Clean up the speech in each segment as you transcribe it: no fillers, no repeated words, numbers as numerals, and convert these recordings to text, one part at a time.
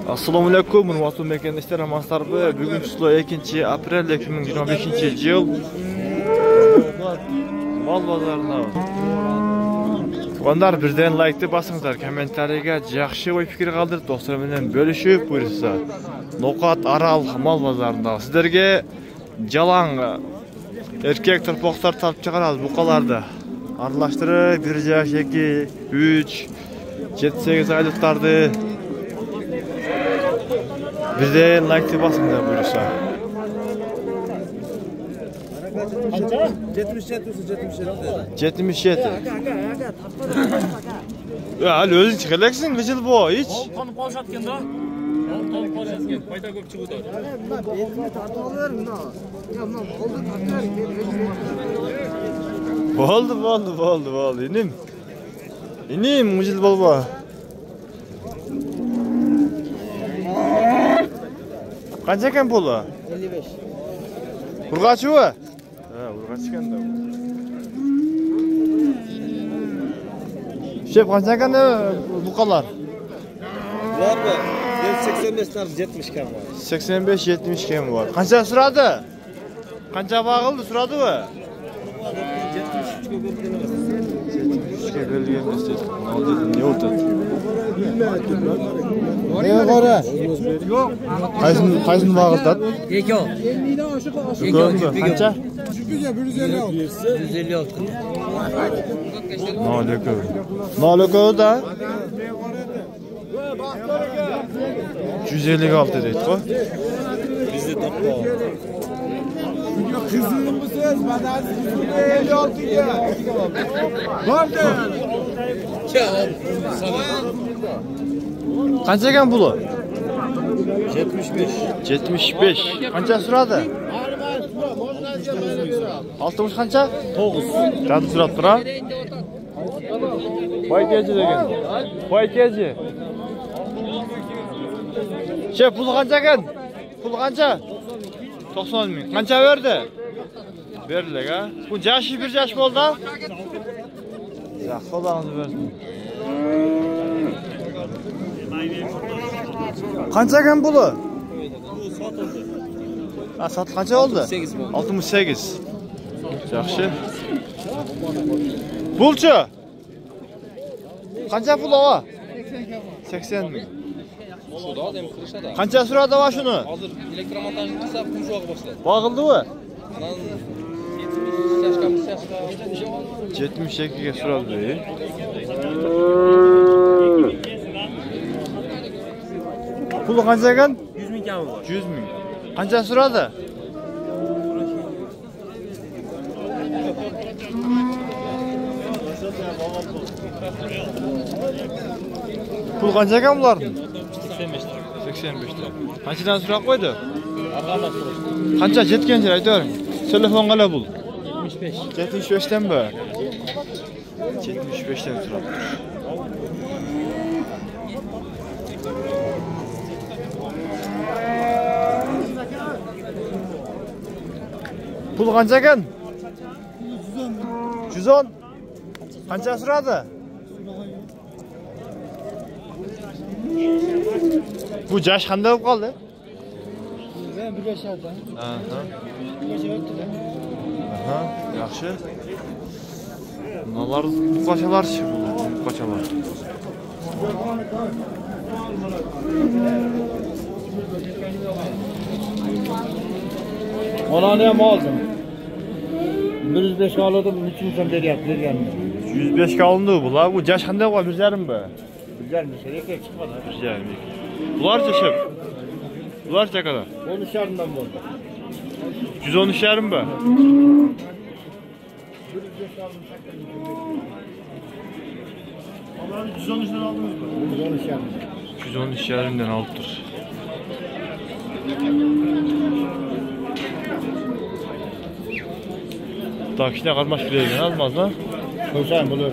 Assalomu alaykum, hurmatli mekandoshlar, hammaslar. Bugun 2 aprel 2025-yil. Mol bozorida. Onlar birden like'ni basinglar, kommentariyga yaxshi o'y fikr qoldirib, do'stlar bilan bo'lishib qo'ysa. Noqat Aral mol bozorida sizlarga jalang erkek turpoqlar talab chiqaradi buqalarda. Aralashtirib 1 yaş, 2, 3, 7-8 aylıklardı. Bize like basınlar buyursa. 77. Ya hali özün çıkaracaksın gıcıl bu hiç. Tanıp kalışatken da. Tanıp kalışatken fayda köp çıkıdı. Oldu. İnim gıcıl baba. Qancha ekan puli? 55. Urg'achi-ku? Ha, urg'achi ekanda. Shep qancha ekan buqalar? Var mı? 85 nar 70 kam var. 85-70 kam bor. Qancha suradi? Qancha bag'ildi suradi-ku? 73 ga bo'lgan. 73 ga bo'lgan istedi. Ne o'tadi? Ne qora? Yo'q. Qaysini bag'ildi? Eko. Qancha? 156. Noleko da 156 deydi-ku. Bizde topla. Kızım bu söz bana 56 ya. Vardı. Qancha ekan puli? 75. 75. Qancha suradi? 60 qancha? 9. Qancha surab turadi? Voy keji degan. Voy keji. Shep puli qancha ekan? Puli qancha? 90 ming. Qancha berdi? Berdilar ha. Bu yashi 1 yash bo'ldi. Ya, Xudoingiz bersin. Qancha ekan puli? Ha, sot qancha oldi? 68. Yaxshi. Pulchi? Qancha pul ova? 80 ming. Şurada adam kırışada. Qancha suradi va shuni? Hazır elektromontajni qilsa qumshoq boshladi. Bag'ildi-ku? Anan 70 yaşga 72 ga suradi. Puli qancha ekan? 100 ming kam var. 100 ming. Qancha suradi? Pul qancha ekan bularning? 85 ta. Qanchadan so'rab qo'ydi? Qancha jetgancha aytavering. Telefon qala bul. 75. 75 dan mi? 75 dan so'rab tur. Pul qancha ekan? 110. Qancha suradi? Bu jash qanday bo'lib qoldi? Ben 1 yaşardan. Aha. 1 yaşar ötüden. Aha, yaxshi. Bular buqachalar-chi, buqachalar. Onani ham oldim. 105 oldim, 3 so'm bergandim. 105 ga olindi bular. Bu jash qanday bo'ldi? 1,5 mi? Güzel bir şey çıkmadı. 1,5. Bularcha shep. Bularcha kadar? 13'larından oldu. 113,5 mi? Onları 113'den aldınız mı? 113,5'den aldılar. Takişine kalmaş bileyden almaz lan. Koysayım bulur.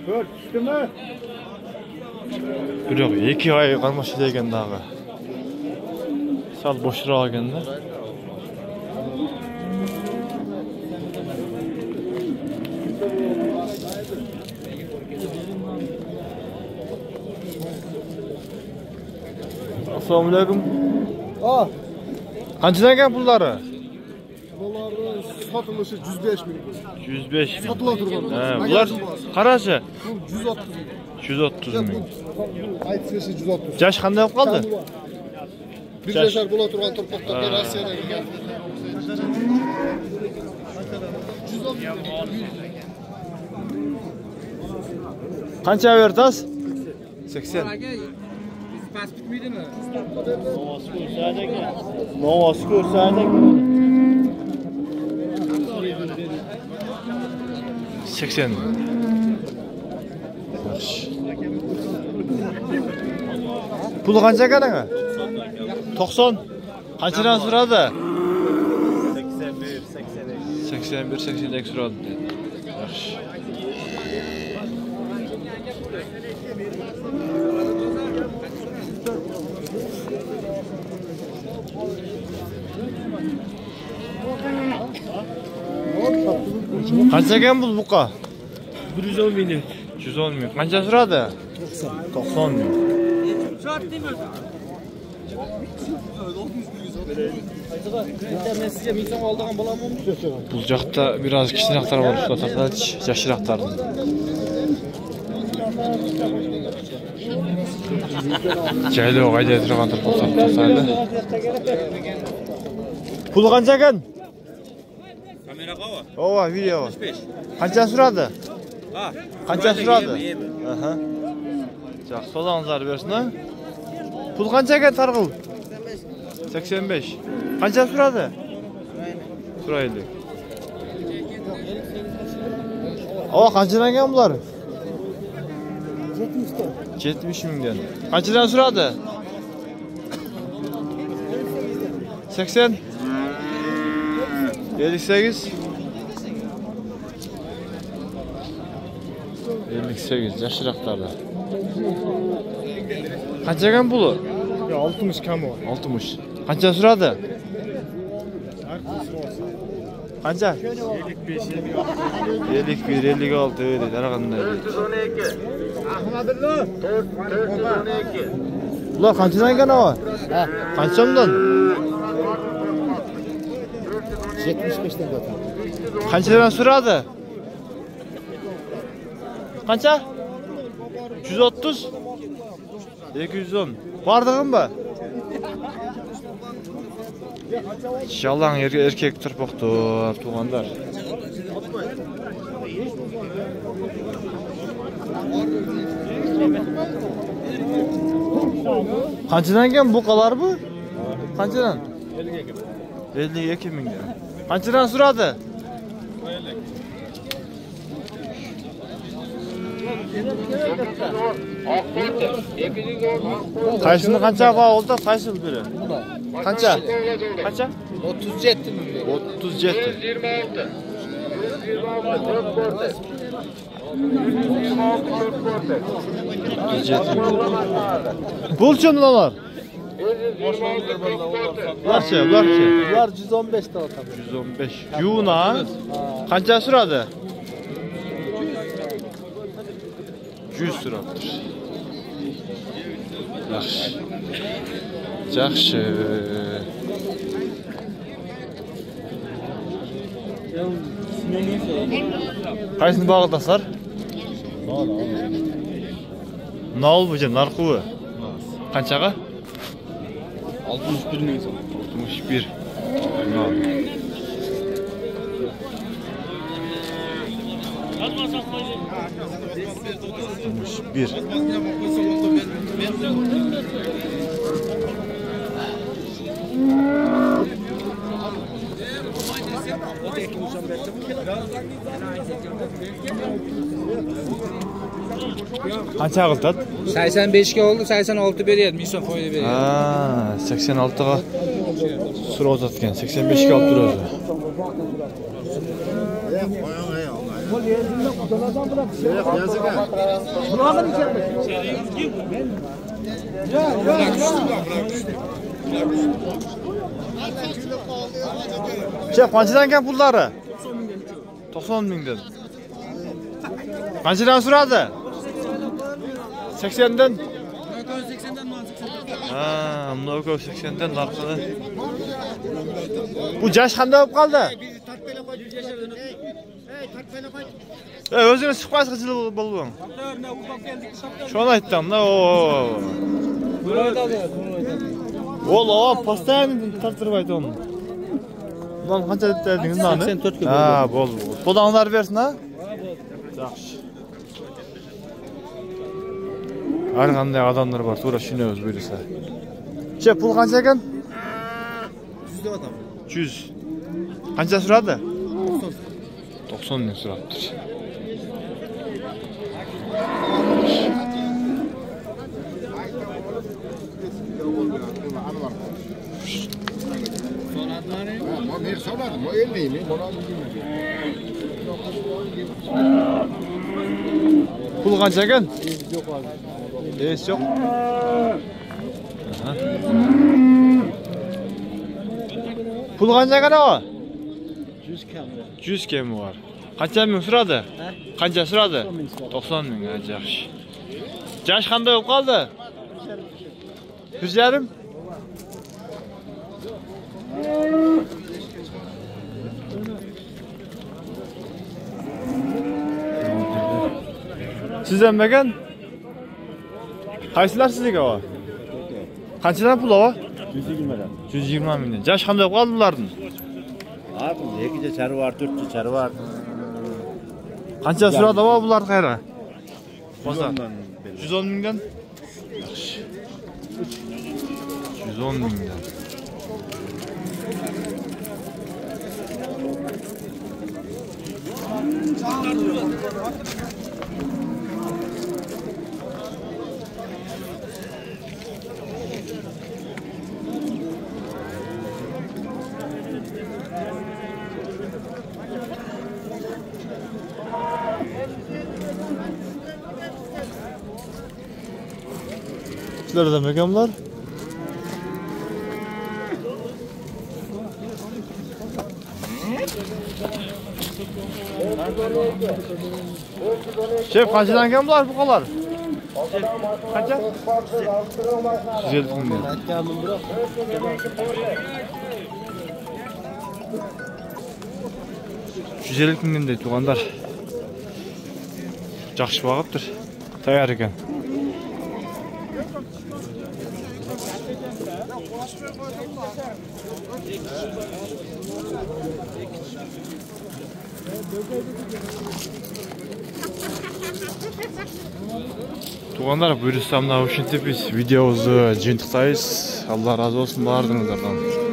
Gör, çıktı mı? Yok, 2 ay kalmaş bileyden dağı. Sal boşluğa geldi. Assalamu alaykum. Ah, Qanchadan ekan pullari? bularning sotilishi 105 ming. 105 ming. Sotila turgan. Bular qarachi? 130 ming. 130 ming. Aytilishi 130. Jash qanday olib qoldi? Bir yashar bo'la turgan turpoqlarga Rossiyadan kelgan. Qancha bertas? 80. Pas bitmaydimi? Novos ko'rsadik. 80. Yaxshi. Pul qancha ekan-a? 90. Qanchadan so'radi? 81, 82 so'radi. Yaxshi. Qancha ekan bu buqa? 110 ming. 110 ming. Qancha so'radi? 90 ming. Men sizga 1000 so'm oldigan bo'lamanmi? Bu yoqda biroz kichikroqlar bor, ulardan yoshroqlar. Jaylo qayda turgan turibdi. Pul qancha ekan? Kamera qava. Ova, video. 35. Qancha so'radi? Ha. Qancha so'radi? Aha. Yaxshi, sozanlar bersin. Pul qancha ekan targ'il? 85. Qancha so'radi? So'raylik. Ova, qanchadan ekan bular? 70 mingdan. Qanchadan so'radi? 80. 58. 58 yoshroqlarda. Qancha ekan puli? 60 kam bor. 60. Qancha so'radi? Qancha? 51, 56 dedi. Qaraganda. Ahmadullo. Ular qanchadan ekan ava? Qancha so'mdan? 75 dan o'tadi. Qanchadan so'radi? Qancha? 130. 210. Bardığım mı? Yalan erkek tırpıktır tuğanlar. Qanchadan ekan buqalar bu? Qanchadan? 52 mingdan. Qanchadan so'radi? Qaysini qancha oldi? Qaysi biri? Qancha? Qancha? 37 ming. 37. 37. Bulçun ular. Ularcha. Ular 115 ta o'tadi. 115. Yuna. Qancha so'radi? 100 so'rabdir. Yaxshi. Yaxshi. Qaysini bog'idasizlar? Nol bo'jam, narxi. Qanchaga? 61 ming so'm. 61. Nol. Bir. Qancha qildi? 85 ga oldi, 86 beryapti, 1000 so'm foyda beryapti. Ha, 86 ga so'rab o'tgan, 85 ga olib turadi. Chef, qanchadan ekan pullari? 90 mingdan. Qanchadan so'radi? 80 dan. 80'den mi 80'den? Ha, mına köp 80'den narxını. Bu jaş qanday bo'lib qoldi? Bizi tartpayla koy, yaşardın. Ey, tartpayla koy. Özüňe sıkmaz qıcılı bolboň. Ne ufak geldik, şaptan. Şonu aytdym da. Ol, postaýan tartırıp aytdym. Lan qancha dediniz nani? 84 köp. Ha, bol. Puldanlar bersin ha? Yaxşı. Har qanday adamlar bar, to'g'ri tushunamiz buyursa. Pul qancha ekan? 100 lira tam. 100. Qancha suradi? 90 ming suraptır. Pul qancha ekan? Yok abi. Hiç yok. Aha. Pul qancha ekan o? 100 kam. 100 kemi var. Qancha ming suradi? Qancha suradi? 90 ming, yaxshi. Jash qanday bo'lib qoldi? 1,5. Sizden ekan? Qaysilar sizga o? Qanchadan pul o? 120 lira. 120 mingdan. Jash qanday bo'lib qoldi bularning? Abi 2 çarı var, 4 çarı var. Qancha suradi o bular qayra? 110'dan 110 mingdan. Yaxshi. 110 mingdan. Sizlerden mekanlar. Şef kaçıdan gemler bu kadar? Kaça? 150 milyon. 150 milyon deydi tuğanlar. Жақсы бағыптыр. Таяр екен. Туғандар, бұйырса мына ушинтип біз видеомызды жиынтықтайбыз. Алла разы болсын бардыңыздардан.